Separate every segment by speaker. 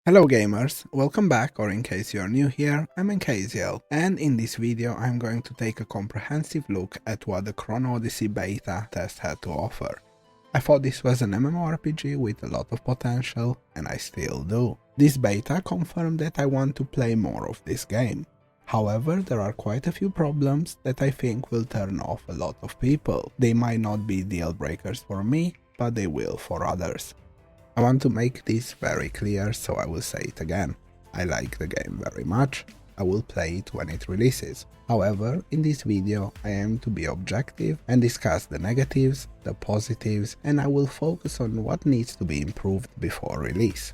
Speaker 1: Hello gamers, welcome back, or in case you are new here, I'm Encasiel, and in this video I'm going to take a comprehensive look at what the Chrono Odyssey beta test had to offer. I thought this was an MMORPG with a lot of potential, and I still do. This beta confirmed that I want to play more of this game. However, there are quite a few problems that I think will turn off a lot of people. They might not be deal breakers for me, but they will for others. I want to make this very clear, so I will say it again. I like the game very much. I will play it when it releases. However, in this video I aim to be objective and discuss the negatives, the positives, and I will focus on what needs to be improved before release.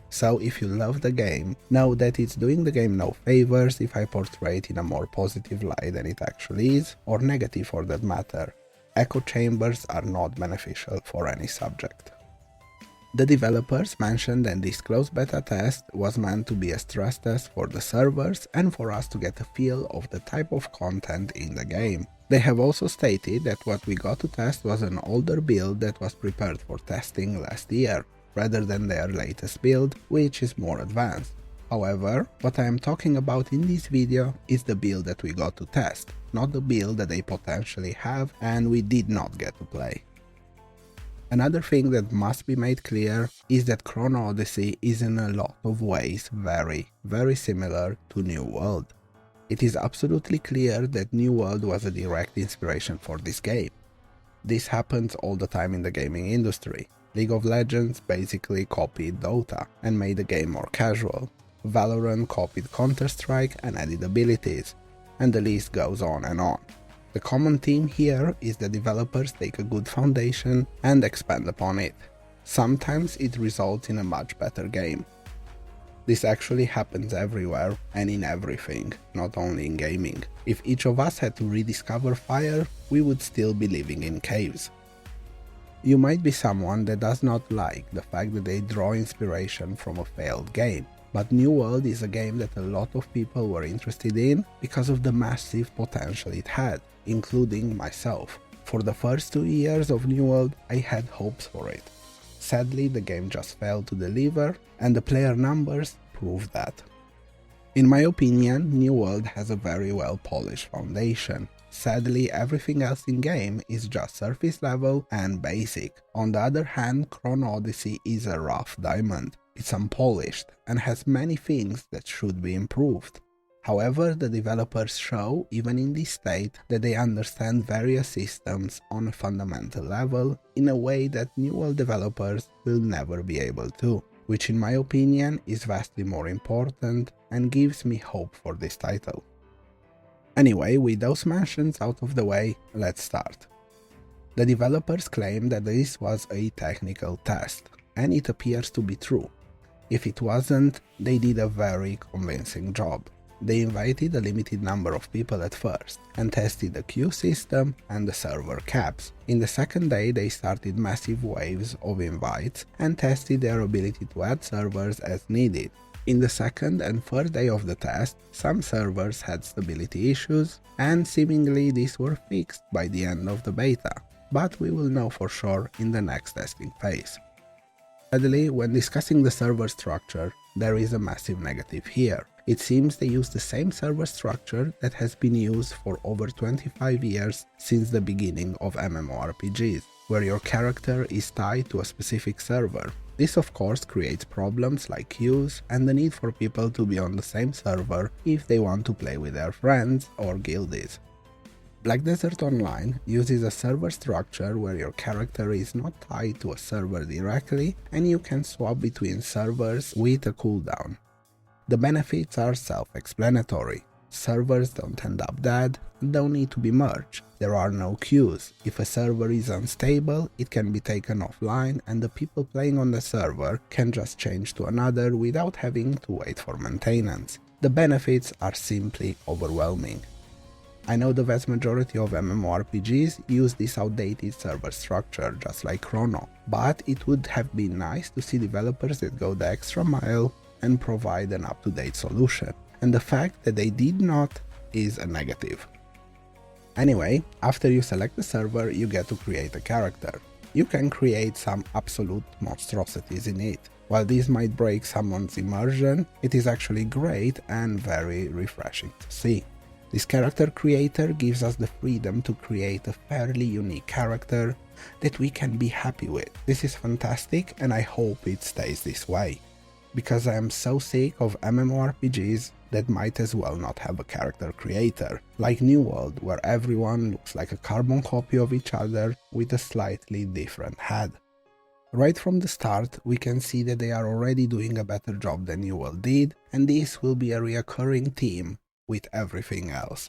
Speaker 1: So if you love the game, know that it's doing the game no favors if I portray it in a more positive light than it actually is, or negative for that matter. Echo chambers are not beneficial for any subject. The developers mentioned that this closed beta test was meant to be a stress test for the servers and for us to get a feel of the type of content in the game. They have also stated that what we got to test was an older build that was prepared for testing last year, rather than their latest build, which is more advanced. However, what I am talking about in this video is the build that we got to test, not the build that they potentially have and we did not get to play. Another thing that must be made clear is that Chrono Odyssey is in a lot of ways very similar to New World. It is absolutely clear that New World was a direct inspiration for this game. This happens all the time in the gaming industry. League of Legends basically copied Dota and made the game more casual. Valorant copied Counter-Strike and added abilities, and the list goes on and on. The common theme here is that developers take a good foundation and expand upon it. Sometimes it results in a much better game. This actually happens everywhere and in everything, not only in gaming. If each of us had to rediscover fire, we would still be living in caves. You might be someone that does not like the fact that they draw inspiration from a failed game. But New World is a game that a lot of people were interested in because of the massive potential it had, including myself. For the first 2 years of New World, I had hopes for it. Sadly, the game just failed to deliver, and the player numbers prove that. In my opinion, New World has a very well polished foundation. Sadly, everything else in game is just surface level and basic. On the other hand, Chrono Odyssey is a rough diamond. It's unpolished and has many things that should be improved. However, the developers show, even in this state, that they understand various systems on a fundamental level in a way that New World developers will never be able to, which in my opinion is vastly more important and gives me hope for this title. Anyway, with those mentions out of the way, let's start. The developers claim that this was a technical test, and it appears to be true. If it wasn't, they did a very convincing job. They invited a limited number of people at first, and tested the queue system and the server caps. In the second day they started massive waves of invites and tested their ability to add servers as needed. In the second and third day of the test, some servers had stability issues, and seemingly these were fixed by the end of the beta, but we will know for sure in the next testing phase. Sadly, when discussing the server structure, there is a massive negative here. It seems they use the same server structure that has been used for over 25 years since the beginning of MMORPGs, where your character is tied to a specific server. This of course creates problems like queues and the need for people to be on the same server if they want to play with their friends or guildies. Black Desert Online uses a server structure where your character is not tied to a server directly and you can swap between servers with a cooldown. The benefits are self-explanatory. Servers don't end up dead and don't need to be merged. There are no queues. If a server is unstable, it can be taken offline and the people playing on the server can just change to another without having to wait for maintenance. The benefits are simply overwhelming. I know the vast majority of MMORPGs use this outdated server structure, just like Chrono, but it would have been nice to see developers that go the extra mile and provide an up-to-date solution, and the fact that they did not is a negative. Anyway, after you select the server, you get to create a character. you can create some absolute monstrosities in it. While this might break someone's immersion, it is actually great and very refreshing to see. This character creator gives us the freedom to create a fairly unique character that we can be happy with. This is fantastic and I hope it stays this way, because I am so sick of MMORPGs that might as well not have a character creator, like New World, where everyone looks like a carbon copy of each other with a slightly different head. Right from the start, we can see that they are already doing a better job than New World did, and this will be a reoccurring theme with everything else.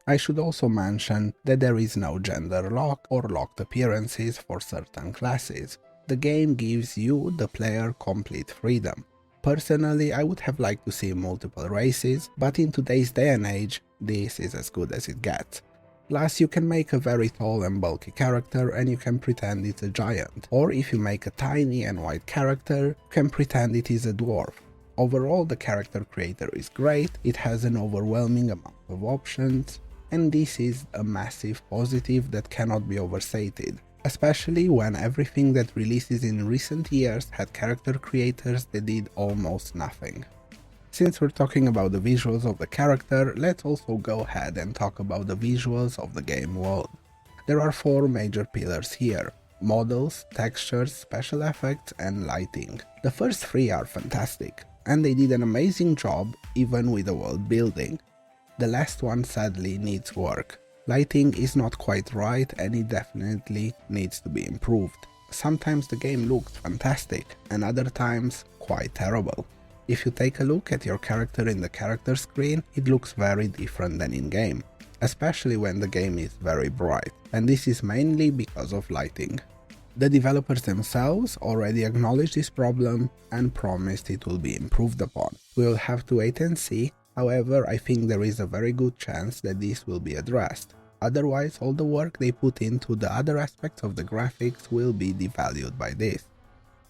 Speaker 1: I should also mention that there is no gender lock or locked appearances for certain classes. The game gives you, the player, complete freedom. Personally, I would have liked to see multiple races, but in today's day and age, this is as good as it gets. Plus, you can make a very tall and bulky character and you can pretend it's a giant, or if you make a tiny and white character, you can pretend it is a dwarf. Overall, the character creator is great, it has an overwhelming amount of options, and this is a massive positive that cannot be overstated, especially when everything that releases in recent years had character creators that did almost nothing. Since we're talking about the visuals of the character, let's also go ahead and talk about the visuals of the game world. There are 4 major pillars here: models, textures, special effects, and lighting. The first 3 are fantastic, and they did an amazing job even with the world building. The last one sadly needs work. Lighting is not quite right and it definitely needs to be improved. Sometimes the game looked fantastic and other times quite terrible. If you take a look at your character in the character screen, it looks very different than in-game, especially when the game is very bright, and this is mainly because of lighting. The developers themselves already acknowledged this problem and promised it will be improved upon. We will have to wait and see, however I think there is a very good chance that this will be addressed. Otherwise, all the work they put into the other aspects of the graphics will be devalued by this.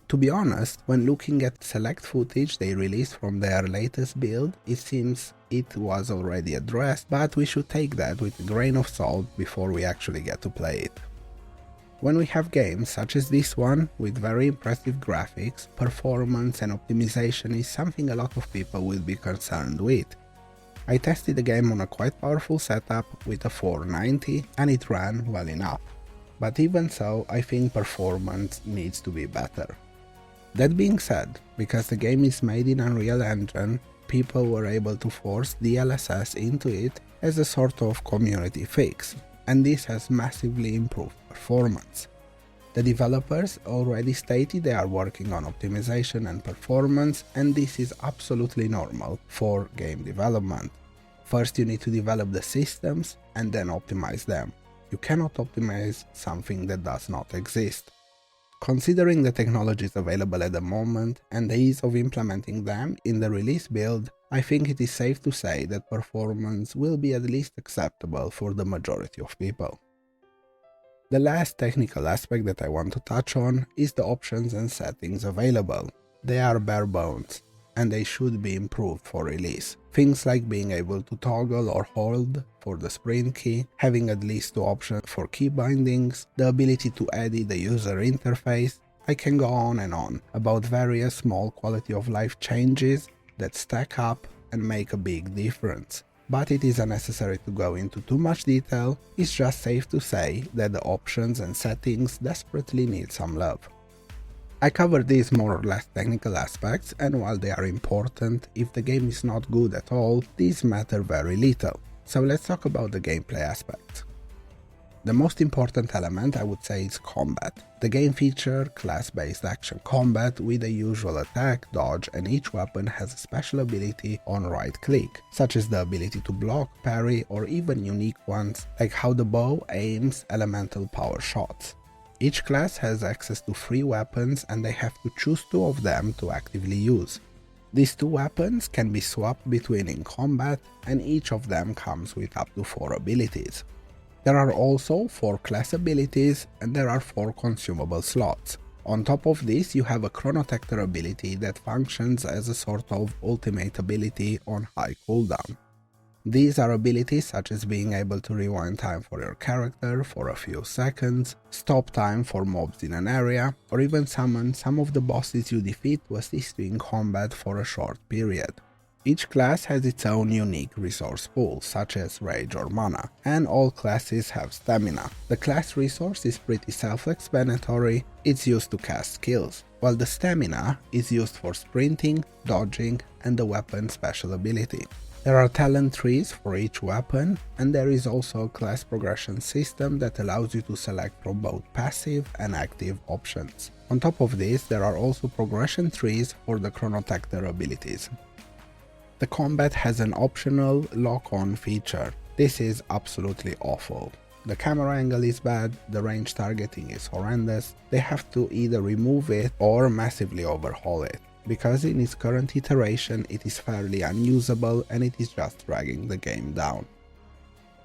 Speaker 1: To be honest, when looking at select footage they released from their latest build, it seems it was already addressed, but we should take that with a grain of salt before we actually get to play it. When we have games such as this one, with very impressive graphics, performance and optimization is something a lot of people will be concerned with. I tested the game on a quite powerful setup with a 490 and it ran well enough. But even so, I think performance needs to be better. That being said, because the game is made in Unreal Engine, people were able to force DLSS into it as a sort of community fix, and this has massively improved performance. The developers already stated they are working on optimization and performance, and this is absolutely normal for game development. First you need to develop the systems and then optimize them. You cannot optimize something that does not exist. Considering the technologies available at the moment and the ease of implementing them in the release build, I think it is safe to say that performance will be at least acceptable for the majority of people. The last technical aspect that I want to touch on is the options and settings available. They are bare bones, and they should be improved for release. Things like being able to toggle or hold for the sprint key, having at least 2 options for key bindings, the ability to edit the user interface. I can go on and on about various small quality of life changes that stack up and make a big difference. But it is unnecessary to go into too much detail, it's just safe to say that the options and settings desperately need some love. I covered these more or less technical aspects, and while they are important, if the game is not good at all, these matter very little. So let's talk about the gameplay aspects. The most important element I would say is combat. The game features class-based action combat with the usual attack, dodge, and each weapon has a special ability on right click, such as the ability to block, parry, or even unique ones like how the bow aims elemental power shots. Each class has access to 3 weapons and they have to choose 2 of them to actively use. These 2 weapons can be swapped between in combat and each of them comes with up to 4 abilities. There are also 4 class abilities and there are 4 consumable slots. On top of this you have a Chronotector ability that functions as a sort of ultimate ability on high cooldown. These are abilities such as being able to rewind time for your character for a few seconds, stop time for mobs in an area, or even summon some of the bosses you defeat to assist you in combat for a short period. Each class has its own unique resource pool, such as rage or mana, and all classes have stamina. The class resource is pretty self-explanatory, it's used to cast skills, while the stamina is used for sprinting, dodging, and the weapon special ability. There are talent trees for each weapon, and there is also a class progression system that allows you to select from both passive and active options. On top of this, there are also progression trees for the chronotector abilities. The combat has an optional lock-on feature. This is absolutely awful. The camera angle is bad, the range targeting is horrendous, they have to either remove it or massively overhaul it, because in its current iteration it is fairly unusable and it is just dragging the game down.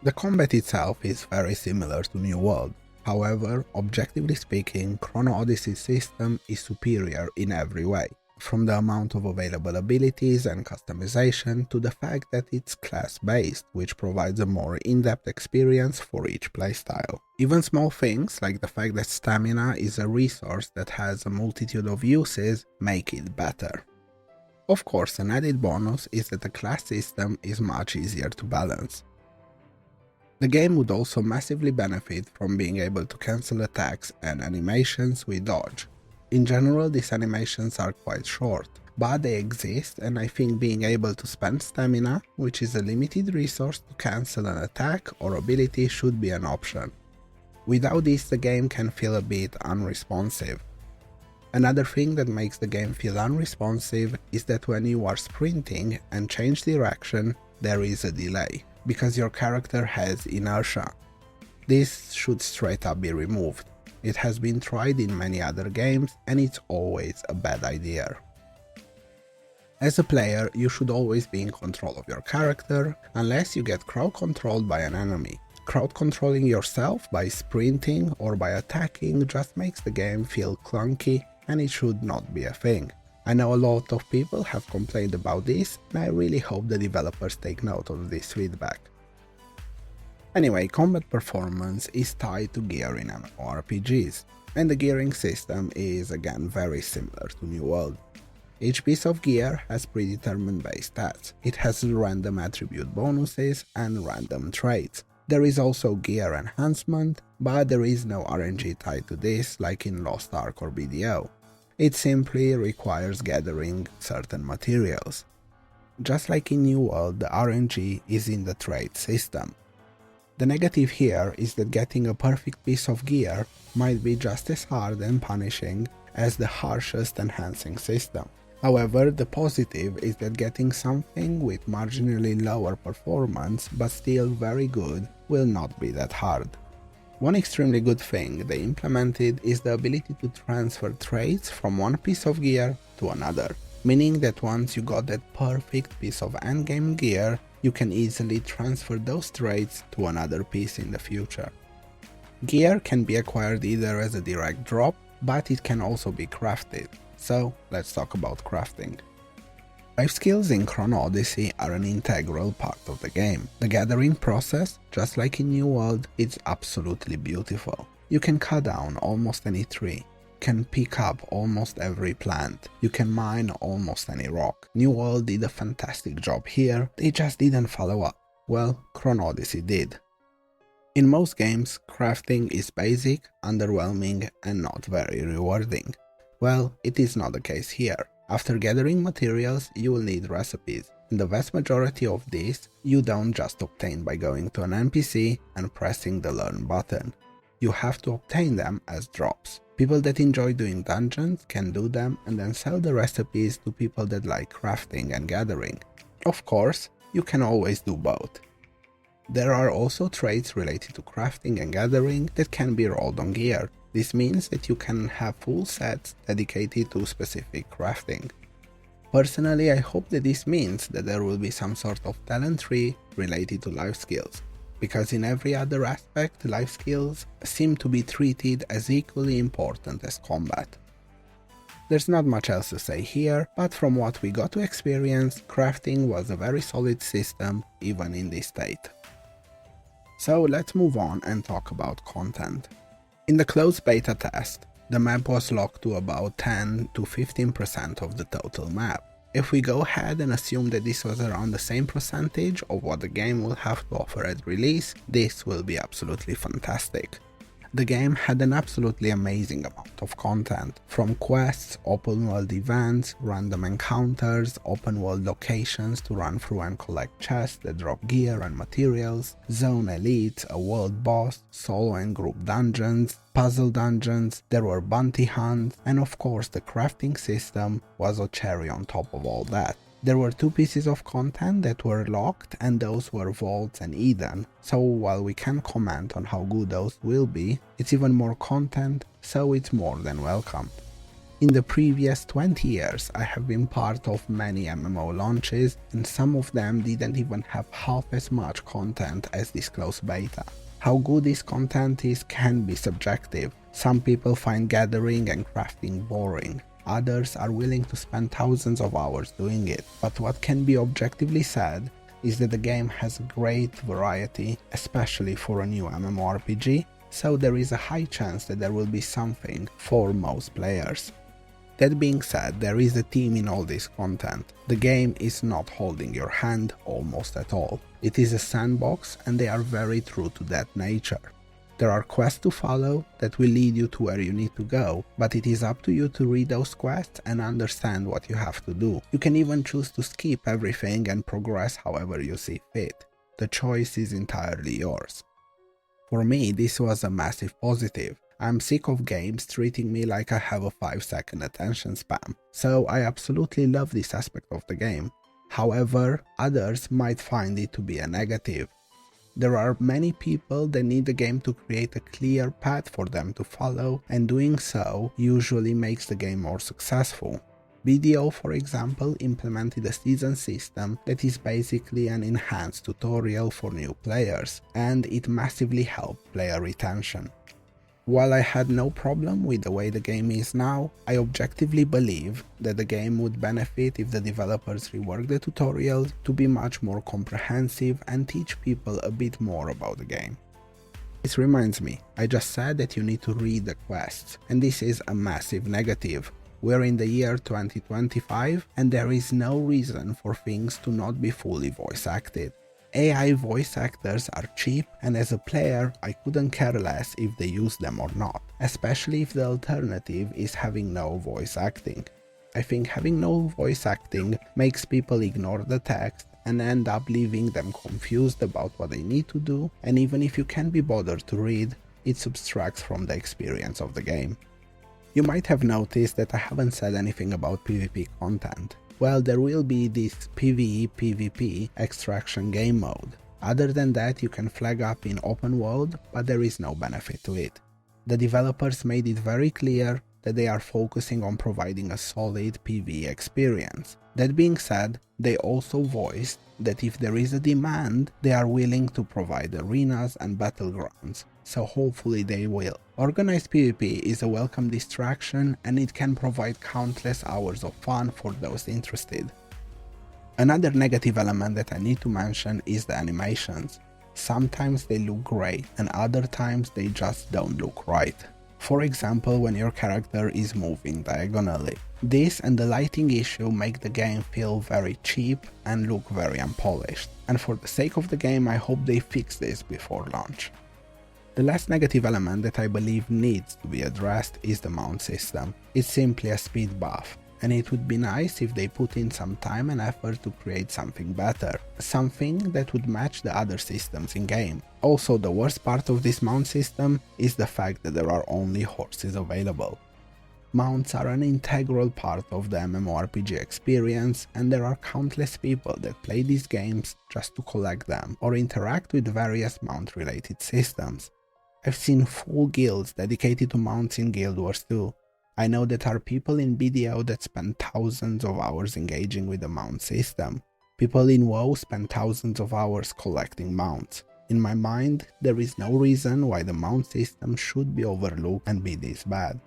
Speaker 1: The combat itself is very similar to New World. However, objectively speaking, Chrono Odyssey's system is superior in every way, from the amount of available abilities and customization to the fact that it's class-based, which provides a more in-depth experience for each playstyle. Even small things, like the fact that stamina is a resource that has a multitude of uses, make it better. Of course, an added bonus is that the class system is much easier to balance. The game would also massively benefit from being able to cancel attacks and animations with dodge. In general, these animations are quite short, but they exist, and I think being able to spend stamina, which is a limited resource, to cancel an attack or ability should be an option. Without this, the game can feel a bit unresponsive. Another thing that makes the game feel unresponsive is that when you are sprinting and change direction, there is a delay, because your character has inertia. This should straight up be removed. It has been tried in many other games and it's always a bad idea. As a player, you should always be in control of your character, unless you get crowd controlled by an enemy. Crowd controlling yourself by sprinting or by attacking just makes the game feel clunky, and it should not be a thing. I know a lot of people have complained about this, and I really hope the developers take note of this feedback. Anyway, combat performance is tied to gear in MMORPGs, and the gearing system is again very similar to New World. Each piece of gear has predetermined base stats. It has random attribute bonuses and random traits. There is also gear enhancement, but there is no RNG tied to this like in Lost Ark or BDO. It simply requires gathering certain materials. Just like in New World, the RNG is in the trait system. The negative here is that getting a perfect piece of gear might be just as hard and punishing as the harshest enhancing system. However, the positive is that getting something with marginally lower performance but still very good will not be that hard. One extremely good thing they implemented is the ability to transfer traits from one piece of gear to another, meaning that once you got that perfect piece of endgame gear, you can easily transfer those traits to another piece in the future. Gear can be acquired either as a direct drop, but it can also be crafted. So let's talk about crafting. LifeSkills in Chrono Odyssey are an integral part of the game. The gathering process, just like in New World, is absolutely beautiful. You can cut down almost any tree, can pick up almost every plant, you can mine almost any rock. New World did a fantastic job here, they just didn't follow up. Well, Chrono Odyssey did. In most games, crafting is basic, underwhelming, and not very rewarding. Well, it is not the case here. After gathering materials, you will need recipes, and the vast majority of these you don't just obtain by going to an NPC and pressing the learn button. You have to obtain them as drops. People that enjoy doing dungeons can do them and then sell the recipes to people that like crafting and gathering. Of course, you can always do both. There are also traits related to crafting and gathering that can be rolled on gear. This means that you can have full sets dedicated to specific crafting. Personally, I hope that this means that there will be some sort of talent tree related to life skills, because in every other aspect, life skills seem to be treated as equally important as combat. There's not much else to say here, but from what we got to experience, crafting was a very solid system even in this state. So let's move on and talk about content. In the closed beta test, the map was locked to about 10 to 15% of the total map. If we go ahead and assume that this was around the same percentage of what the game will have to offer at release, this will be absolutely fantastic. The game had an absolutely amazing amount of content, from quests, open world events, random encounters, open world locations to run through and collect chests that drop gear and materials, zone elites, a world boss, solo and group dungeons, puzzle dungeons, there were bounty hunts, and of course the crafting system was a cherry on top of all that. There were 2 pieces of content that were locked, and those were Vaults and Eden, so while we can't comment on how good those will be, it's even more content, so it's more than welcome. In the previous 20 years, I have been part of many MMO launches, and some of them didn't even have half as much content as this closed beta. How good this content is can be subjective. Some people find gathering and crafting boring. Others are willing to spend thousands of hours doing it, but what can be objectively said is that the game has a great variety, especially for a new MMORPG, so there is a high chance that there will be something for most players. That being said, there is a theme in all this content. The game is not holding your hand almost at all. It is a sandbox, and they are very true to that nature. There are quests to follow that will lead you to where you need to go, but it is up to you to read those quests and understand what you have to do. You can even choose to skip everything and progress however you see fit. The choice is entirely yours. For me, this was a massive positive. I'm sick of games treating me like I have a 5-second attention span, so I absolutely love this aspect of the game. However, others might find it to be a negative. There are many people that need the game to create a clear path for them to follow, and doing so usually makes the game more successful. BDO, for example, implemented a season system that is basically an enhanced tutorial for new players, and it massively helped player retention. While I had no problem with the way the game is now, I objectively believe that the game would benefit if the developers rework the tutorials to be much more comprehensive and teach people a bit more about the game. This reminds me, I just said that you need to read the quests, and this is a massive negative. We're in the year 2025, and there is no reason for things to not be fully voice acted. AI voice actors are cheap, and as a player I couldn't care less if they use them or not, especially if the alternative is having no voice acting. I think having no voice acting makes people ignore the text and end up leaving them confused about what they need to do, and even if you can be bothered to read, it subtracts from the experience of the game. You might have noticed that I haven't said anything about PvP content. Well, there will be this PvE-PvP extraction game mode. Other than that, you can flag up in open world, but there is no benefit to it. The developers made it very clear that they are focusing on providing a solid PvE experience. That being said, they also voiced that if there is a demand, they are willing to provide arenas and battlegrounds, so hopefully they will. Organized PvP is a welcome distraction, and it can provide countless hours of fun for those interested. Another negative element that I need to mention is the animations. Sometimes they look great, and other times they just don't look right. For example, when your character is moving diagonally. This and the lighting issue make the game feel very cheap and look very unpolished, and for the sake of the game I hope they fix this before launch. The last negative element that I believe needs to be addressed is the mount system. It's simply a speed buff, and it would be nice if they put in some time and effort to create something better, something that would match the other systems in game. Also, the worst part of this mount system is the fact that there are only horses available. Mounts are an integral part of the MMORPG experience, and there are countless people that play these games just to collect them or interact with various mount-related systems. I've seen full guilds dedicated to mounts in Guild Wars 2. I know that there are people in BDO that spend thousands of hours engaging with the mount system. People in WoW spend thousands of hours collecting mounts. In my mind, there is no reason why the mount system should be overlooked and be this bad.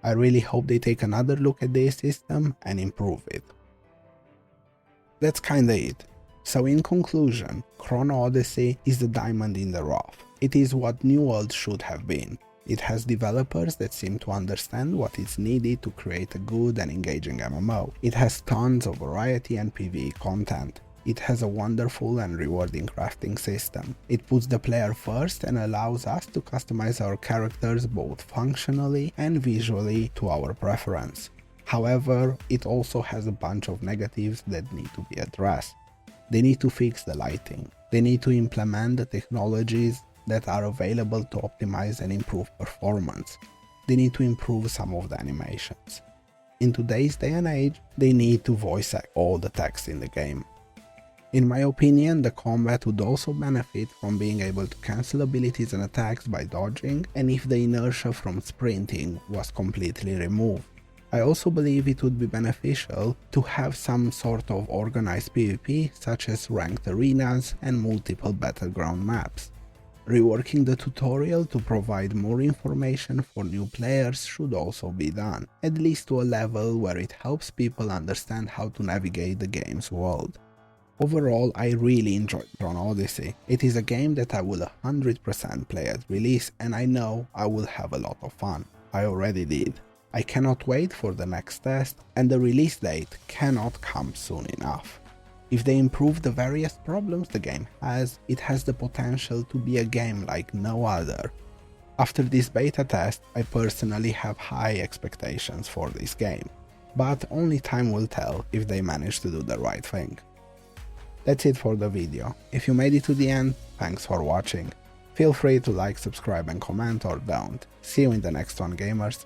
Speaker 1: I really hope they take another look at this system and improve it. That's kinda it. So in conclusion, Chrono Odyssey is the diamond in the rough. It is what New World should have been. It has developers that seem to understand what is needed to create a good and engaging MMO. It has tons of variety and PvE content. It has a wonderful and rewarding crafting system. It puts the player first and allows us to customize our characters both functionally and visually to our preference. However, it also has a bunch of negatives that need to be addressed. They need to fix the lighting. They need to implement the technologies that are available to optimize and improve performance. They need to improve some of the animations. In today's day and age, they need to voice act all the text in the game. In my opinion, the combat would also benefit from being able to cancel abilities and attacks by dodging, and if the inertia from sprinting was completely removed. I also believe it would be beneficial to have some sort of organized PvP, such as ranked arenas and multiple battleground maps. Reworking the tutorial to provide more information for new players should also be done, at least to a level where it helps people understand how to navigate the game's world. Overall, I really enjoyed Chrono Odyssey. It is a game that I will 100% play at release, and I know I will have a lot of fun. I already did. I cannot wait for the next test, and the release date cannot come soon enough. If they improve the various problems the game has, it has the potential to be a game like no other. After this beta test, I personally have high expectations for this game, but only time will tell if they manage to do the right thing. That's it for the video. If you made it to the end, thanks for watching. Feel free to like, subscribe and comment, or don't. See you in the next one, gamers.